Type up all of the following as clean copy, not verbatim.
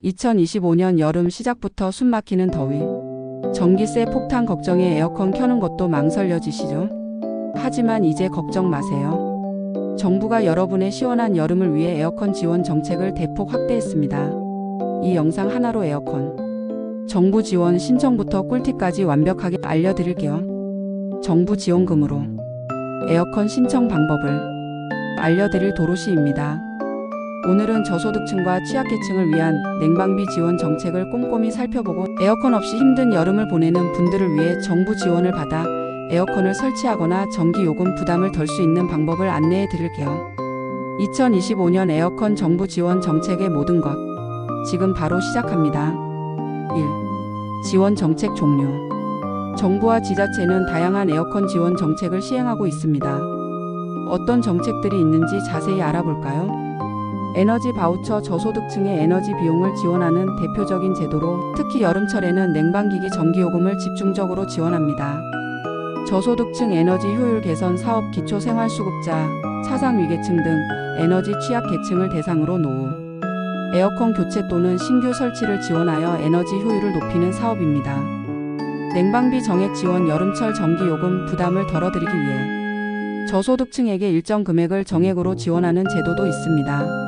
2025년 여름 시작부터 숨막히는 더위. 전기세 폭탄 걱정에 에어컨 켜는 것도 망설여지시죠? 하지만 이제 걱정 마세요. 정부가 여러분의 시원한 여름을 위해 에어컨 지원 정책을 대폭 확대했습니다. 이 영상 하나로 에어컨 정부 지원 신청부터 꿀팁까지 완벽하게 알려드릴게요. 정부 지원금으로 에어컨 신청 방법을 알려드릴 도로시입니다. 오늘은 저소득층과 취약계층을 위한 냉방비 지원 정책을 꼼꼼히 살펴보고 에어컨 없이 힘든 여름을 보내는 분들을 위해 정부 지원을 받아 에어컨을 설치하거나 전기요금 부담을 덜 수 있는 방법을 안내해 드릴게요. 2025년 에어컨 정부 지원 정책의 모든 것. 지금 바로 시작합니다. 1. 지원 정책 종류. 정부와 지자체는 다양한 에어컨 지원 정책을 시행하고 있습니다. 어떤 정책들이 있는지 자세히 알아볼까요? 에너지 바우처 저소득층의 에너지 비용을 지원하는 대표적인 제도로 특히 여름철에는 냉방기기 전기요금을 집중적으로 지원합니다. 저소득층 에너지 효율 개선 사업 기초생활수급자, 차상위계층 등 에너지 취약계층을 대상으로 노후, 에어컨 교체 또는 신규 설치를 지원하여 에너지 효율을 높이는 사업입니다. 냉방비 정액 지원 여름철 전기요금 부담을 덜어드리기 위해 저소득층에게 일정 금액을 정액으로 지원하는 제도도 있습니다.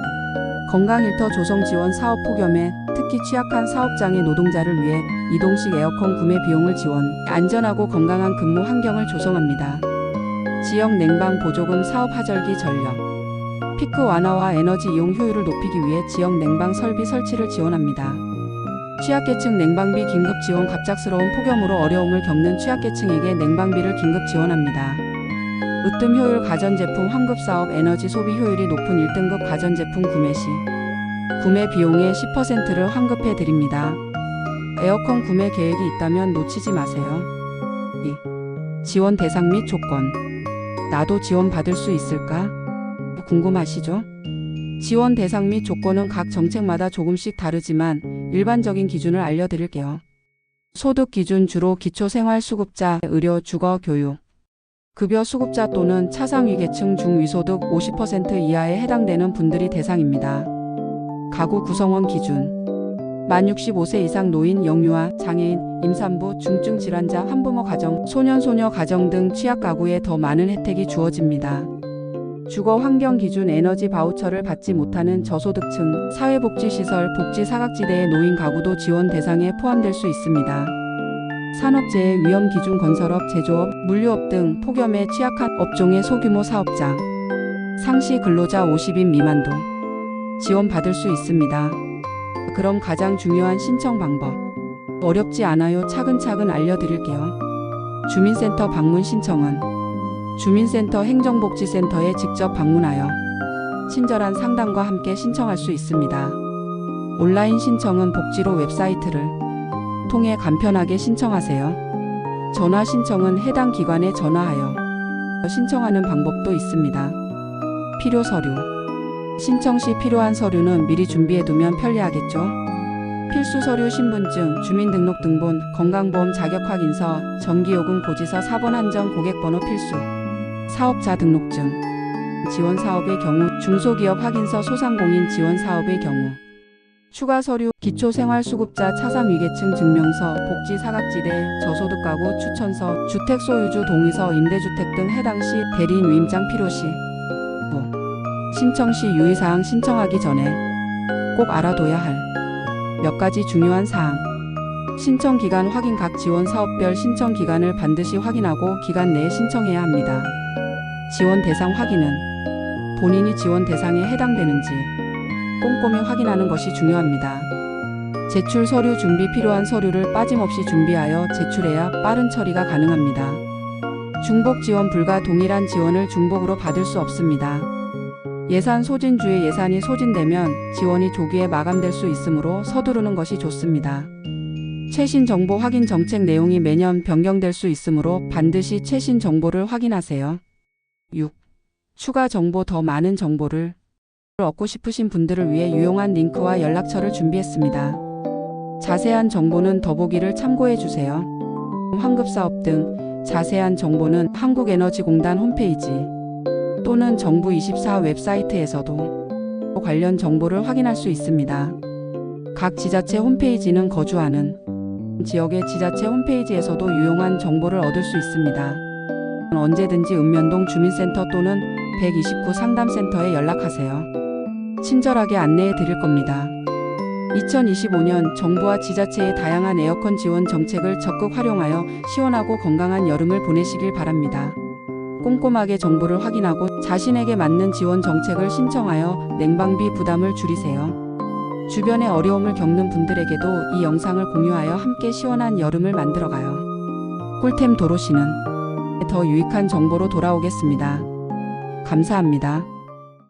건강일터 조성 지원 사업 폭염에 특히 취약한 사업장의 노동자를 위해 이동식 에어컨 구매 비용을 지원, 안전하고 건강한 근무 환경을 조성합니다. 지역 냉방 보조금 사업 하절기 전력, 피크 완화와 에너지 이용 효율을 높이기 위해 지역 냉방 설비 설치를 지원합니다. 취약계층 냉방비 긴급 지원 갑작스러운 폭염으로 어려움을 겪는 취약계층에게 냉방비를 긴급 지원합니다. 으뜸 효율 가전제품 환급사업 에너지 소비 효율이 높은 1등급 가전제품 구매 시 구매 비용의 10%를 환급해 드립니다. 에어컨 구매 계획이 있다면 놓치지 마세요. 2. 지원 대상 및 조건. 나도 지원 받을 수 있을까? 궁금하시죠? 지원 대상 및 조건은 각 정책마다 조금씩 다르지만 일반적인 기준을 알려드릴게요. 소득 기준 주로 기초생활수급자, 의료, 주거, 교육, 급여 수급자 또는 차상위계층 중위소득 50% 이하에 해당되는 분들이 대상입니다. 가구 구성원 기준. 만 65세 이상 노인, 영유아, 장애인, 임산부, 중증 질환자, 한부모 가정, 소년소녀 가정 등 취약 가구에 더 많은 혜택이 주어집니다. 주거 환경 기준 에너지 바우처를 받지 못하는 저소득층, 사회복지시설, 복지사각지대의 노인 가구도 지원 대상에 포함될 수 있습니다. 산업재해 위험 기준 건설업, 제조업, 물류업 등 폭염에 취약한 업종의 소규모 사업자, 상시 근로자 50인 미만도 지원받을 수 있습니다. 그럼 가장 중요한 신청 방법. 어렵지 않아요. 차근차근 알려드릴게요. 주민센터 방문 신청은 주민센터 행정복지센터에 직접 방문하여 친절한 상담과 함께 신청할 수 있습니다. 온라인 신청은 복지로 웹사이트를 통해 간편하게 신청하세요. 전화 신청은 해당 기관에 전화하여 신청하는 방법도 있습니다. 필요 서류. 신청 시 필요한 서류는 미리 준비해두면 편리하겠죠? 필수 서류 신분증, 주민등록등본, 건강보험 자격확인서, 전기요금 고지서 4번 한정 고객번호 필수, 사업자 등록증, 지원사업의 경우 중소기업 확인서 소상공인 지원사업의 경우 추가 서류, 기초생활수급자 차상위계층 증명서, 복지사각지대, 저소득가구 추천서, 주택소유주 동의서, 임대주택 등 해당 시 대리인 위임장 필요시. 신청 시 유의사항. 신청하기 전에 꼭 알아둬야 할 몇 가지 중요한 사항. 신청 기간 확인. 각 지원 사업별 신청 기간을 반드시 확인하고 기간 내에 신청해야 합니다. 지원 대상 확인은 본인이 지원 대상에 해당되는지 꼼꼼히 확인하는 것이 중요합니다. 제출 서류 준비. 필요한 서류를 빠짐없이 준비하여 제출해야 빠른 처리가 가능합니다. 중복 지원 불가. 동일한 지원을 중복으로 받을 수 없습니다. 예산 소진주에 예산이 소진되면 지원이 조기에 마감될 수 있으므로 서두르는 것이 좋습니다. 최신 정보 확인. 정책 내용이 매년 변경될 수 있으므로 반드시 최신 정보를 확인하세요. 6. 추가 정보. 더 많은 정보를 얻고 싶으신 분들을 위해 유용한 링크와 연락처를 준비했습니다. 자세한 정보는 더보기를 참고해주세요. 환급사업 등 자세한 정보는 한국에너지공단 홈페이지 또는 정부24 웹사이트에서도 관련 정보를 확인할 수 있습니다. 각 지자체 홈페이지는 거주하는 지역의 지자체 홈페이지에서도 유용한 정보를 얻을 수 있습니다. 언제든지 읍면동 주민센터 또는 129 상담센터에 연락하세요. 친절하게 안내해 드릴 겁니다. 2025년 정부와 지자체의 다양한 에어컨 지원 정책을 적극 활용하여 시원하고 건강한 여름을 보내시길 바랍니다. 꼼꼼하게 정보를 확인하고 자신에게 맞는 지원 정책을 신청하여 냉방비 부담을 줄이세요. 주변에 어려움을 겪는 분들에게도 이 영상을 공유하여 함께 시원한 여름을 만들어가요. 꿀템 도로시는 더 유익한 정보로 돌아오겠습니다. 감사합니다.